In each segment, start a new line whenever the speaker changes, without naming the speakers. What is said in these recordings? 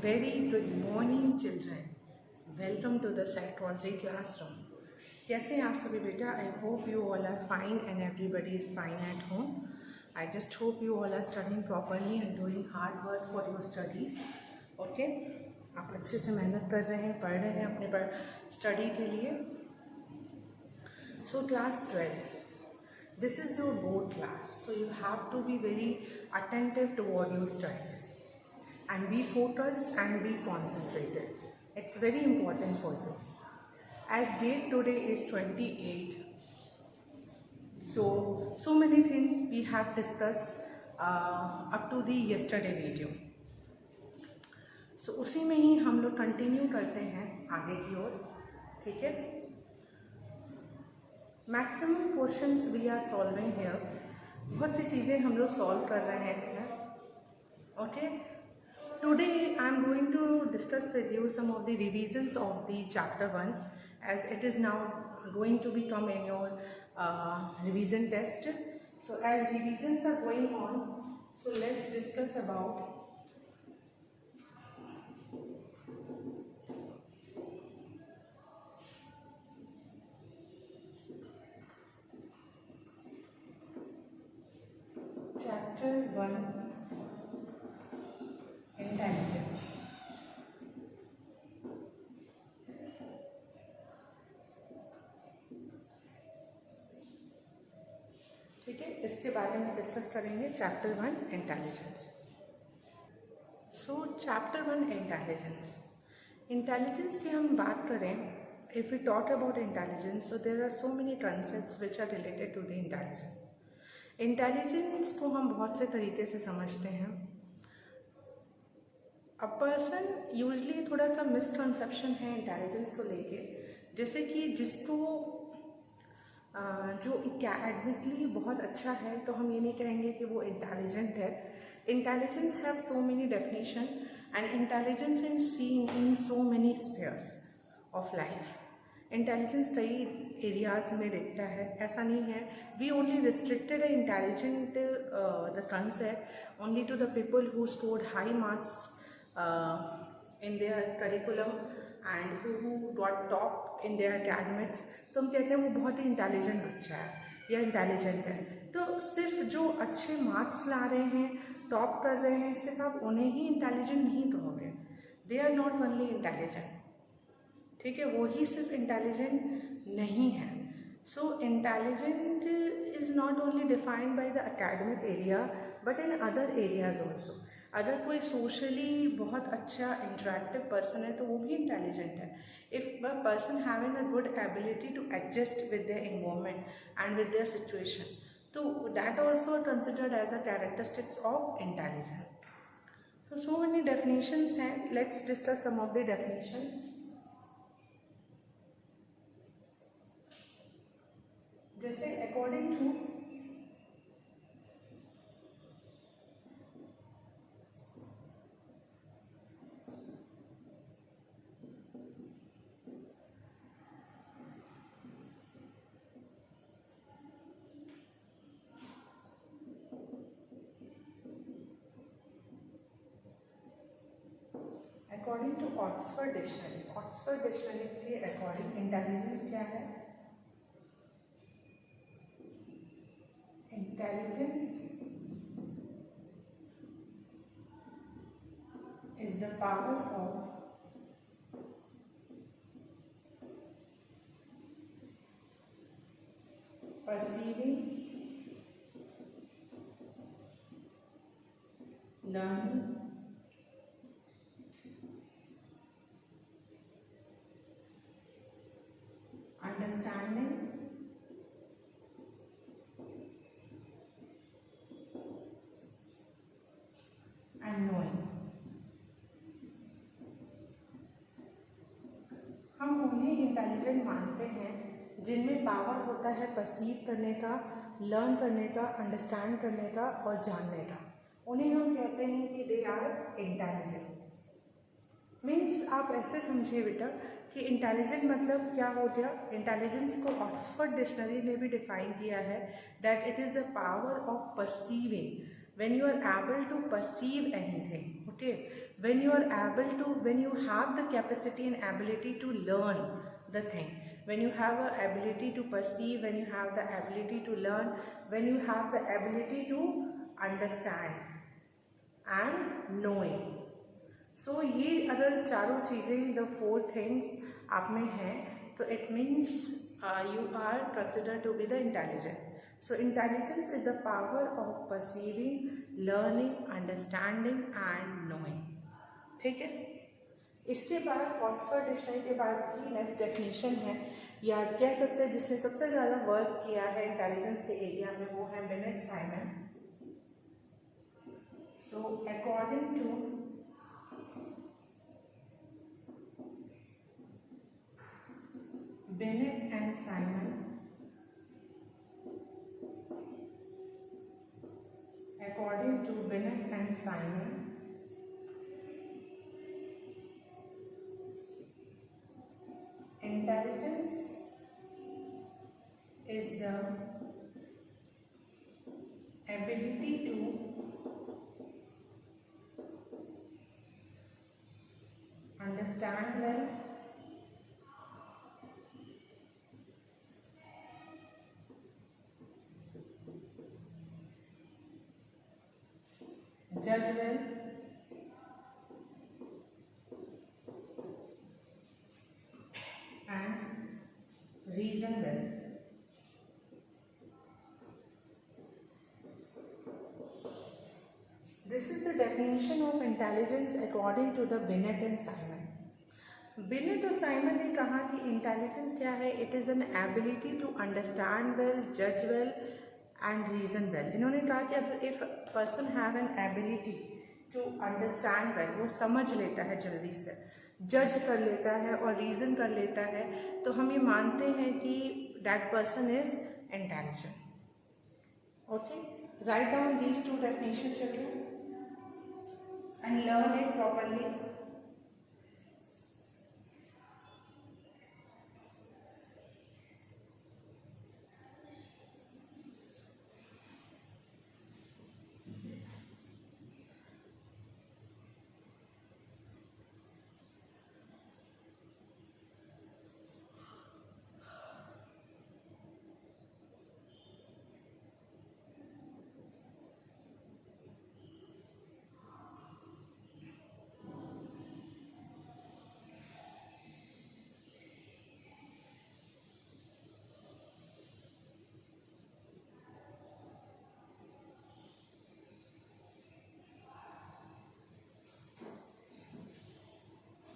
Very good morning children. Welcome to the psychology classroom. कैसे हैं आप सभी बेटा? I hope you all are fine and everybody is fine at home. I just hope you all are studying properly and doing hard work for your studies. Okay? आप अच्छे से मेहनत कर रहे हैं, पढ़ रहे हैं अपने पर स्टडी के लिए. So class 12. This is your board class. So you have to be very attentive toward your studies. And be focused and be concentrated. It's very important for you. As date today is 28, so many things we have discussed up to the yesterday video. So उसी में ही हम लोग continue करते हैं आगे की ओर. ठीक है? Maximum questions we are solving here. बहुत सी चीज़ें हम लोग सॉल्व कर रहे हैं इसमें. Okay. Today I am going to discuss with you some of the revisions of the chapter 1, as it is now going to become in your revision test. So as revisions are going on, so let's discuss about chapter 1, intelligence. ठीक है, इसके बारे में discuss करेंगे. Chapter 1 intelligence. So chapter 1 intelligence. Intelligence की हम बात करें, if we talk about intelligence, so there are so many concepts which are related to the intelligence. Intelligence को हम बहुत से तरीके से समझते हैं. अ पर्सन यूजली थोड़ा सा मिसकंसेप्शन है इंटेलिजेंस को लेके, जैसे कि जिसको जो एकेडमिकली बहुत अच्छा है तो हम ये नहीं कहेंगे कि वो इंटेलिजेंट है. Intelligence have so many definition and intelligence is seen in so many spheres of life. Intelligence कई एरियाज में दिखता है. ऐसा नहीं है we only restricted intelligent the concept only to the people who scored high marks in their curriculum and who got top in their academics. तो हम कहते हैं वो बहुत ही इंटेलिजेंट बच्चा है या इंटेलिजेंट है. तो सिर्फ जो अच्छे मार्क्स ला रहे हैं, टॉप कर रहे हैं, सिर्फ आप उन्हें ही इंटेलिजेंट नहीं कहोगे. They are not only intelligent. ठीक है, वो ही सिर्फ इंटेलिजेंट नहीं है. So intelligent is not only defined by the academic area but in other areas also. अगर कोई सोशली बहुत अच्छा इंटरेक्टिव पर्सन है तो वो भी इंटेलिजेंट है. If a person having a good ability to adjust with their environment and with their situation, तो that also considered as a characteristics of intelligence. So many definitions हैं. Let's discuss some of the definition. जैसे according to according to Oxford dictionary. Oxford dictionary के according intelligence क्या है? Intelligence is the power of perceiving, learning, understanding, and knowing. हम उन्हें intelligent मानते हैं जिनमें पावर होता है परसीव करने का, लर्न करने का, अंडरस्टैंड करने का और जानने का. उन्हें हम कहते हैं कि दे आर इंटेलिजेंट. मीन्स आप ऐसे समझिए बेटा कि इंटेलिजेंट मतलब क्या हो गया. इंटेलिजेंस को ऑक्सफर्ड डिक्शनरी ने भी डिफाइन किया है that it is the power of perceiving. when you are able to perceive anything, okay, when you have the capacity and ability to learn the thing, when you have the ability to perceive, when you have the ability to learn, when you have the ability to understand and knowing. So ये अगर चारों चीज़ें, the four things आप में हैं, तो it means you are considered to be the intelligent. So intelligence is the power of perceiving, learning, understanding and knowing. ठीक है. इसके बाद ऑक्सफोर्ड डिक्शनरी के बाद की नेक्स्ट डेफिनेशन है, या कह सकते हैं जिसने सबसे ज़्यादा वर्क किया है इंटेलिजेंस के एरिया में, वो है Binet Simon. So according to Binet and Simon, according to Binet and Simon, intelligence is the ability to understand well, judge well, and reason well. This is the definition of intelligence according to the Binet and Simon. Binet और Simon ने कहा कि intelligence क्या है? It is an ability to understand well, जज well and reason well. इन्होंने कहा कि अगर if person have an ability to understand well, वो समझ लेता है जल्दी से, जज कर लेता है और रीज़न कर लेता है, तो हम ये मानते हैं कि that person is intelligent. Okay, write down these two definition children and learn it properly.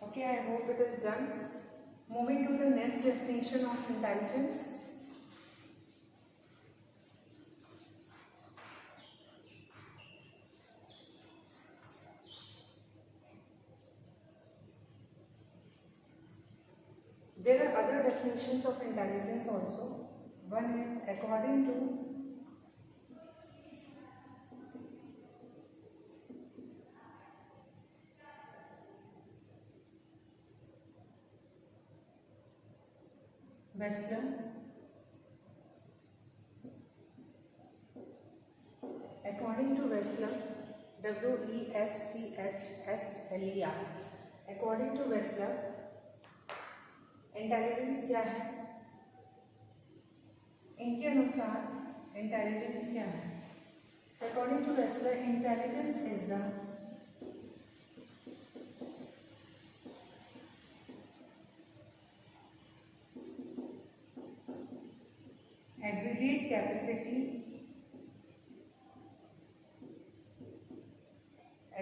Okay, I hope it is done. Moving to the next definition of intelligence. There are other definitions of intelligence also. One is according to Wessler, according to Wessler, Wesschler, according to Wessler, intelligence क्या है? इनके अनुसार intelligence क्या है? So according to Wessler, intelligence is the aggregate capacity,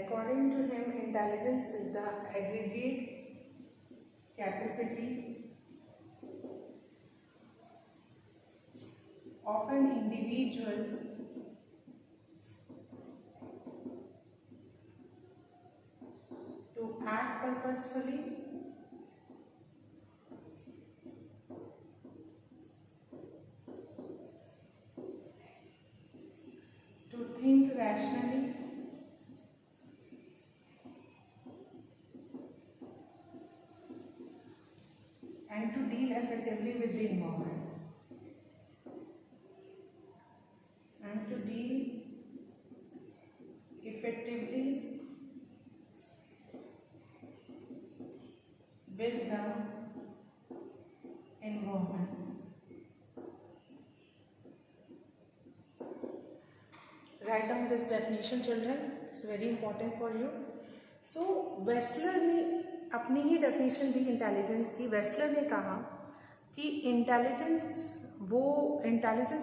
according to him, intelligence is the aggregate capacity of an individual to act purposefully, to think rationally, and to deal effectively with the environment. And to deal effectively with the environment. Write down this definition, children. It's very important for you. So Wechsler ने अपनी ही definition दी intelligence की. Wechsler ने कहा कि intelligence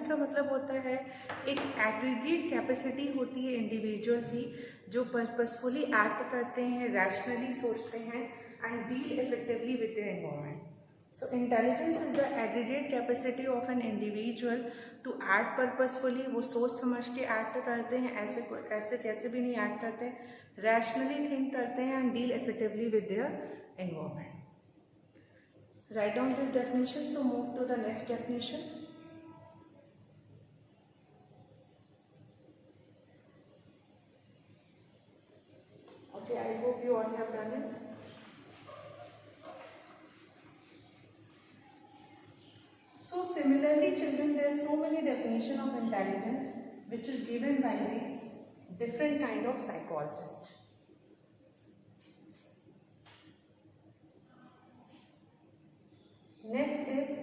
का मतलब होता है एक एग्रीगेट कैपेसिटी होती है इंडिविजुअल की जो पर्पसफुली एक्ट करते हैं, रैशनली सोचते हैं and deal effectively with the environment. So intelligence is the aggregate capacity of an individual to act purposefully. वो सोच समझ के एक्ट करते हैं, ऐसे कैसे भी नहीं एक्ट करते, रैशनली थिंक करते हैं and deal effectively with their environment. Right down this definition. So move to the next definition. Okay, I hope you all have done it. So similarly, children, there are so many definitions of intelligence which is given by the different kind of psychologists. Next is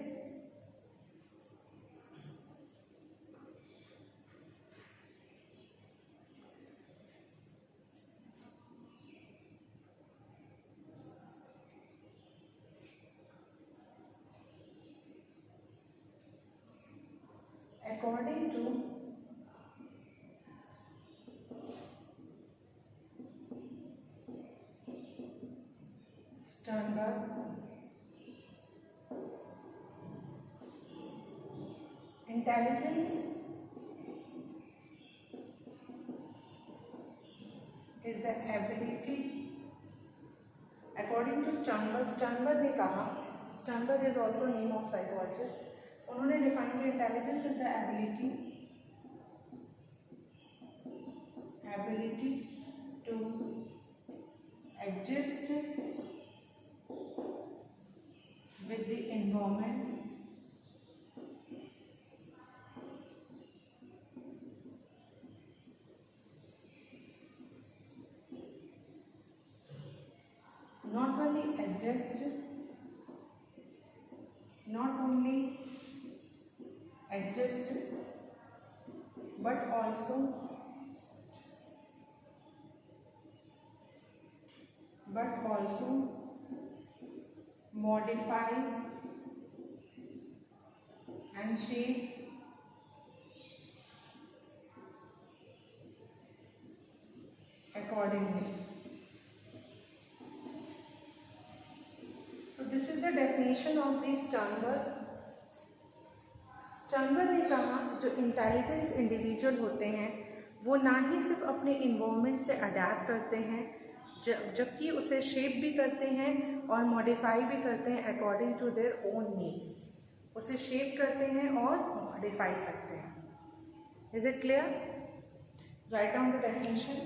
according to Sternberg, intelligence is the ability. According to Sternberg ने कहा, Sternberg is also name of psychologist. उन्होंने define किया intelligence is the ability to adjust with the environment not only adjust but also modify and shape accordingly. So this is the definition of the Sternberg. Sternberg ने कहा जो intelligence individual होते हैं वो ना ही सिर्फ अपने इन्वायरमेंट से अडैप्ट करते हैं जबकि उसे शेप भी करते हैं और मॉडिफाई भी करते हैं according to their own needs. उसे शेप करते हैं और मॉडिफाई करते हैं. Is it clear? Right down the definition.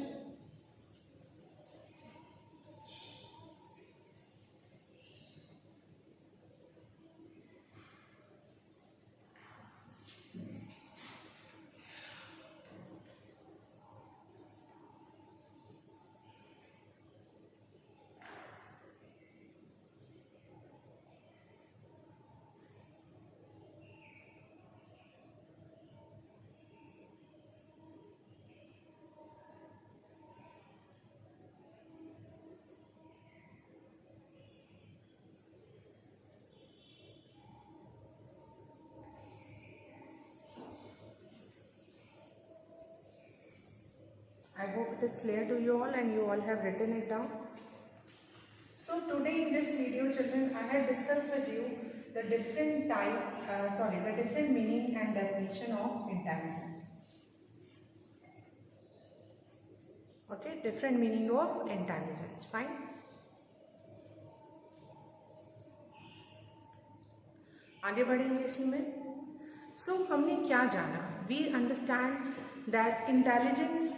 I hope it is clear to you all and you all have written it down. So today in this video, children, I have discussed with you the different meaning and definition of intelligence. Okay, different meaning of intelligence. Fine. आगे बढ़ेंगे इसी में. So हमने क्या जाना? We understand that intelligence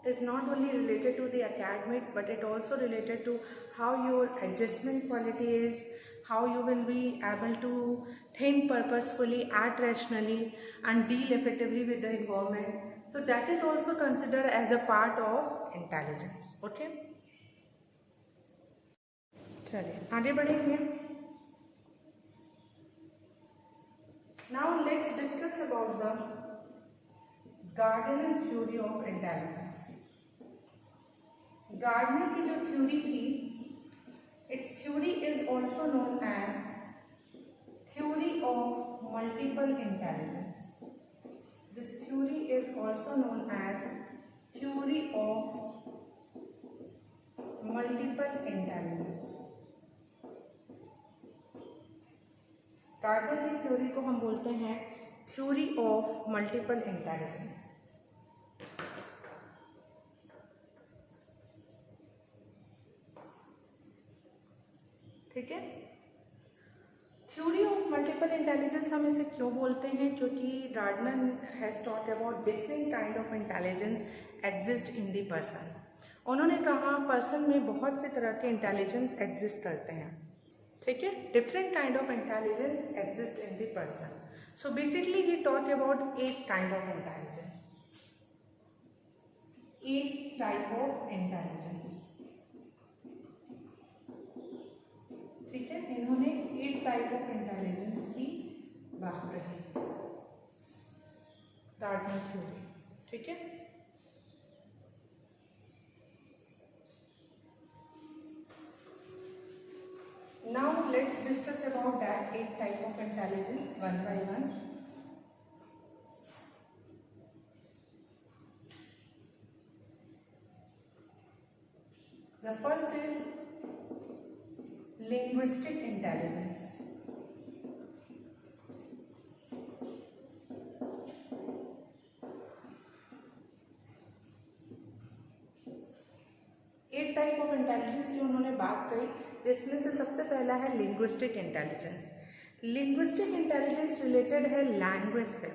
is not only related to the academic but it also related to how your adjustment quality is, how you will be able to think purposefully, act rationally and deal effectively with the environment. So that is also considered as a part of intelligence. Okay. चलिए आगे बढ़ेंगे. Now let's discuss about the Gardner theory of intelligence. Gardner की जो theory थी, its theory is also known as theory of multiple intelligence. This theory is also known as theory of multiple intelligence. Gardner की theory को हम बोलते हैं theory of multiple intelligence. ठीक है. थ्योरी ऑफ मल्टीपल इंटेलिजेंस हम इसे क्यों बोलते हैं? क्योंकि Gardner has taught about different kind of intelligence exist in the person. उन्होंने कहा पर्सन में बहुत से तरह के इंटेलिजेंस एग्जिस्ट करते हैं. ठीक है. Different kind of intelligence exist in the person. So basically he talk about 8 kind of intelligence. 8 type of intelligence. ठीक है. इन्होंने 8 टाइप ऑफ इंटेलिजेंस की बात कही गार्डनर थ्योरी. ठीक है. Now let's discuss about that 8 type of intelligence one by one. The first is linguistic intelligence. Eight type of intelligence की उन्होंने बात कही, जिसमें से सबसे पहला है linguistic intelligence. Linguistic intelligence related है लैंग्वेज से.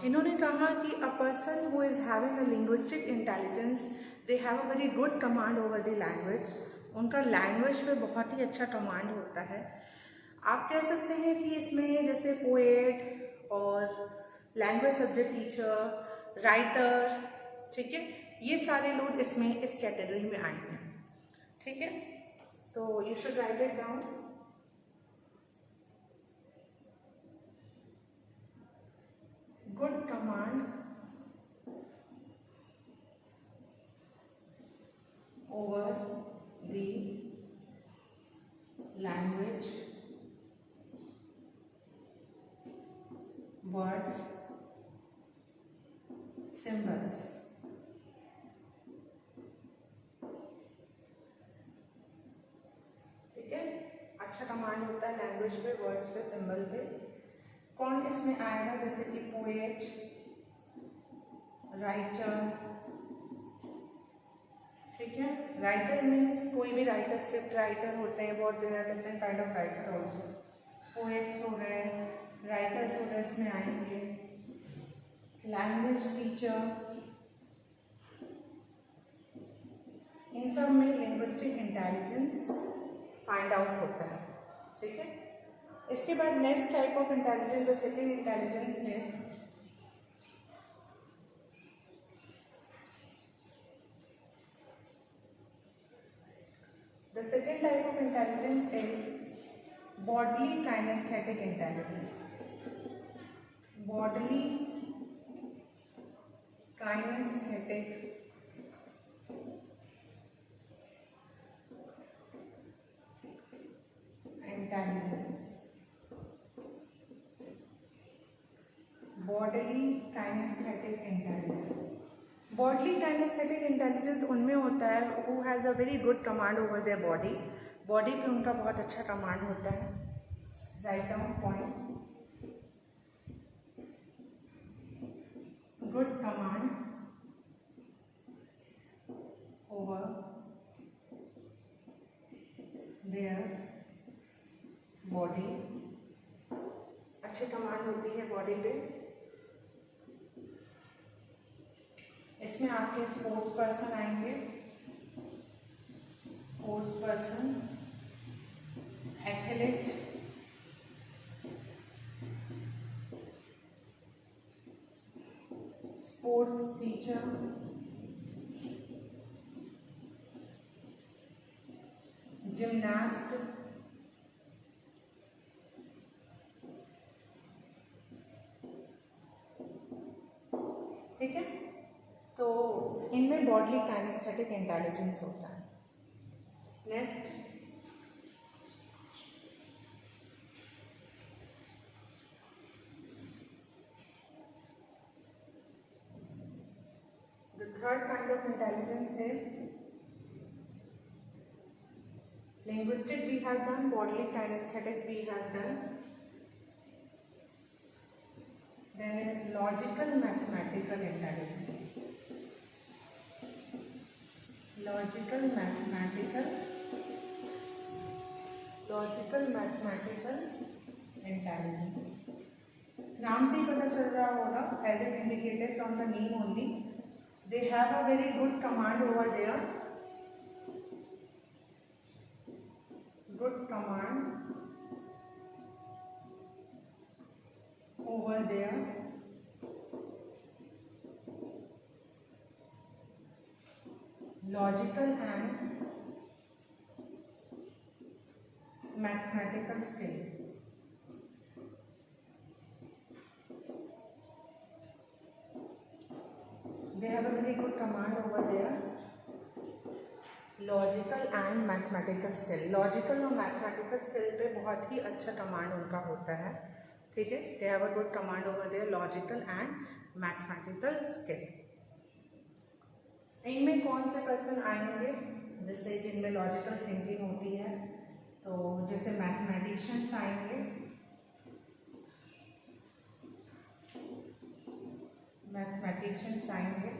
इन्होंने कहा कि a person who is having a linguistic intelligence they have a very good command over the language. उनका लैंग्वेज पे बहुत ही अच्छा कमांड होता है. आप कह सकते हैं कि इसमें जैसे पोएट और लैंग्वेज सब्जेक्ट टीचर, राइटर, ठीक है, ये सारे लोग इसमें इस कैटेगरी में आए हैं. ठीक है. तो you should write it down. Good command over the language, words, symbols. अच्छा कमांड होता है लैंग्वेज पे, वर्ड्स पे, सिंबल पे. कौन इसमें आएगा? जैसे कि पोएट, राइटर. ठीक है. राइटर मीन्स कोई भी राइटर, स्क्रिप्ट राइटर होते हैं बहुत, different kind of writer also. Poets हो गए, राइटर्स हो गए, इसमें आएंगे. लैंग्वेज टीचर, इन सब में लिंग्विस्टिक इंटेलिजेंस फाइंड आउट होता है. ठीक है. इसके बाद next type of intelligence, the second intelligence है the second type of intelligence is bodily kinesthetic intelligence. Bodily kinesthetic intelligence. Bodily kinesthetic intelligence. Bodily kinesthetic intelligence उनमें होता है who has a very good command over their body. Body पे उनका बहुत अच्छा command होता है. Right down point. Good command over their body. अच्छी कमांड होती है बॉडी पे. इसमें आपके स्पोर्ट्स पर्सन आएंगे. Sports person, athlete, sports teacher, gymnast, ठीक है। तो इनमें बॉडली काइनेस्थेटिक इंटेलिजेंस होता है। Next, the third kind of intelligence is linguistic. We have done bodily kinesthetic, we have done. Then is logical mathematical intelligence. Logical mathematical intelligence. नाम से ही पता चल रहा होगा, as it indicated from the name only, they have a very good command over there. Good command over there. Logical and mathematical skill. They have a very good command over there. Logical and mathematical skill, logical और mathematical skill पे बहुत ही अच्छा command उनका होता है, ठीक है। They have a good command over their logical and mathematical skill. इनमें कौन से पर्सन आएंगे, जैसे जिनमें लॉजिकल थिंकिंग होती है, तो जैसे मैथमेटिशियंस आएंगे, मैथमेटिशियंस आएंगे,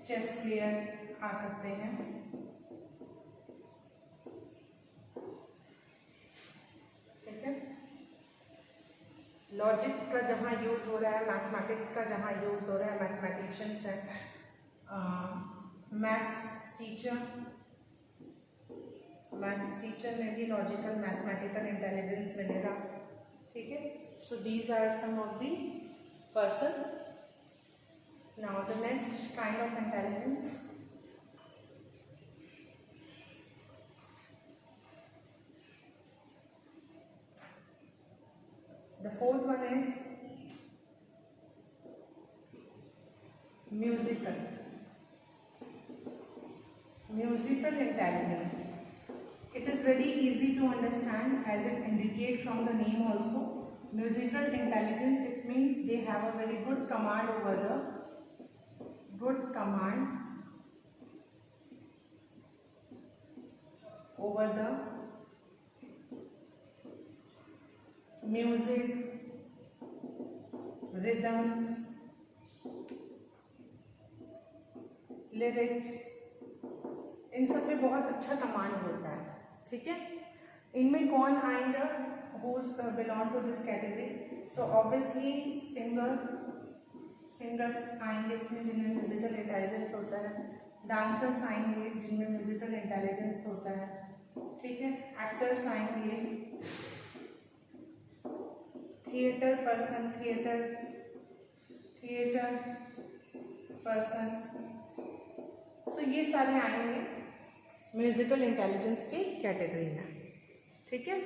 चेस प्लेयर आ सकते हैं, ठीक है। लॉजिक का जहाँ यूज हो रहा है, मैथमेटिक्स का जहाँ यूज हो रहा है, मैथमेटिशियंस है। मैथ्स टीचर में भी लॉजिकल मैथमेटिकल इंटेलिजेंस मिलेगा, ठीक है। So these are some of the person. Now the next kind of intelligence, the fourth one is musical intelligence. It is very easy to understand as it indicates from the name also. Musical intelligence, it means they have a very good command over the music, rhythms, lyrics, इन सब पे बहुत अच्छा command होता है, ठीक है। इनमें कौन आएंगे, who's belong to this category? So obviously singers आएंगे इसमें जिनमें म्यूजिकल इंटेलिजेंस होता है, डांसर्स आएंगे जिनमें म्यूजिकल इंटेलिजेंस होता है, ठीक है। एक्टर्स आएंगे, थिएटर पर्सन तो ये सारे आएंगे म्यूजिकल इंटेलिजेंस की कैटेगरी में, ठीक है।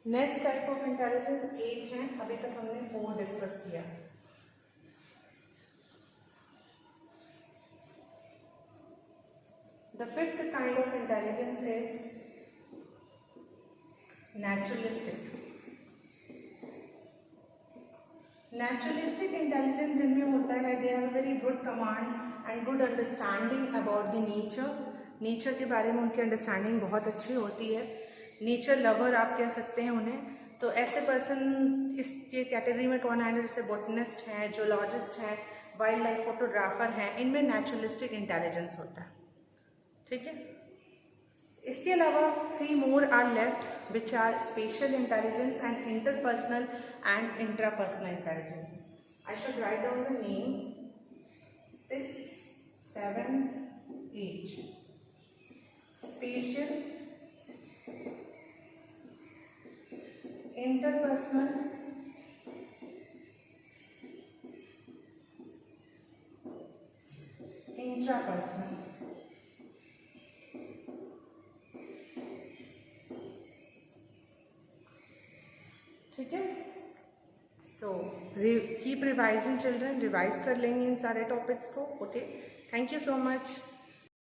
नेक्स्ट टाइप ऑफ इंटेलिजेंस 8 है, अभी तक हमने 4 डिस्कस किया। The fifth kind of intelligence is naturalistic. Naturalistic intelligence जिनमें होता है, they have a very good command and good understanding about the nature. Nature के बारे में उनकी अंडरस्टैंडिंग बहुत अच्छी होती है, नेचर लवर आप कह सकते हैं उन्हें। तो ऐसे पर्सन इसके कैटेगरी में कौन आएंगे, जैसे बॉटनिस्ट हैं, जोलॉजिस्ट हैं, वाइल्ड लाइफ फोटोग्राफर हैं, इनमें नेचुरलिस्टिक इंटेलिजेंस होता है, ठीक है। इसके अलावा 3 more are left, which are spatial intelligence and interpersonal and intrapersonal intelligence. I should write down the name 6, 7, 8. Spatial, interpersonal, intrapersonal. ठीक है। So keep revising children, revise कर लेंगे इन सारे टॉपिक्स को। Okay, thank you so much.